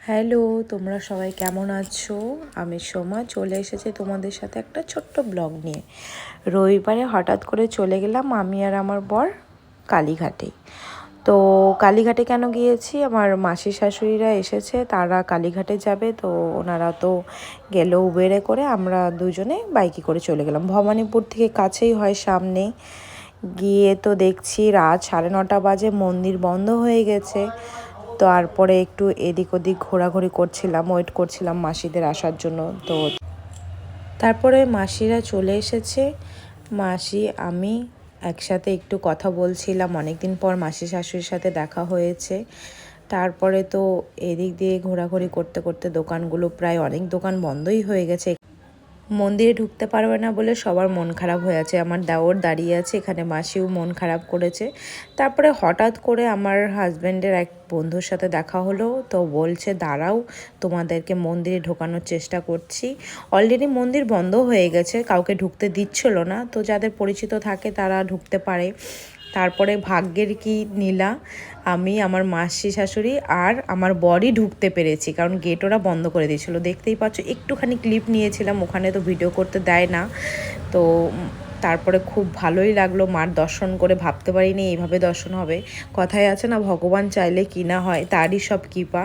Hello, তোমরা সবাই কেমন আছো? আমি সোমা চলে এসেছি তোমাদের সাথে একটা ছোট্ট ব্লগ নিয়ে। রবিবারে হঠাৎ করে চলে গেলাম আমি আর আমার বর কালীঘাটে। তো কালীঘাটে কেন গিয়েছি, আমার মাসি শাশুড়িরা এসেছে, তারা কালীঘাটে যাবে, তো ওনারা তো গেল উবেরে করে, আমরা দুজনে বাইকে করে চলে গেলাম। ভবানীপুর থেকে কাছেই হয়, সামনে। গিয়ে তো দেখছি রাত 9:30 বাজে, মন্দির বন্ধ হয়ে গেছে। তারপরে একটু এদিক ওদিক ঘোরাঘুরি করছিলাম, ওয়েট করছিলাম মাসিদের আসার জন্য। তো তারপরে মাসিরা চলে এসেছে, মাসি আমি একসাথে একটু কথা বলছিলাম, অনেকদিন পর মাসি শাশুড়ির সাথে দেখা হয়েছে। তারপরে তো এদিক দিয়ে ঘোরাঘুরি করতে করতে দোকানগুলো প্রায় অনেক দোকান বন্ধই হয়ে গেছে। মন্দিরে ঢুকতে পারবে না বলে সবার মন খারাপ হয়ে আছে। আমার দেওর দাঁড়িয়ে আছে এখানে, মাসিও মন খারাপ করেছে। তারপরে হঠাৎ করে আমার হাজব্যান্ডের এক বন্ধুর সাথে দেখা হলো, তো বলছে দাঁড়াও, তোমাদেরকে মন্দিরে ঢোকানোর চেষ্টা করছি। অলরেডি মন্দির বন্ধ হয়ে গেছে, কাউকে ঢুকতে দিচ্ছিল না, তো যাদের পরিচিত থাকে তারা ঢুকতে পারে। তারপরে ভাগ্যের কি নীলা, আমি, আমার মাসি শাশুড়ি আর আমার বরই ঢুকতে পেরেছি, কারণ গেট ওরা বন্ধ করে দিয়েছিলো। দেখতেই পাচ্ছ, একটুখানি ক্লিপ নিয়েছিলাম, ওখানে তো ভিডিও করতে দেয় না। তো তারপরে খুব ভালোই লাগলো মার দর্শন করে, ভাবতে পারিনি এইভাবে দর্শন হবে। কথায় আছে না, ভগবান চাইলে কি না হয়, তারই সব কৃপা।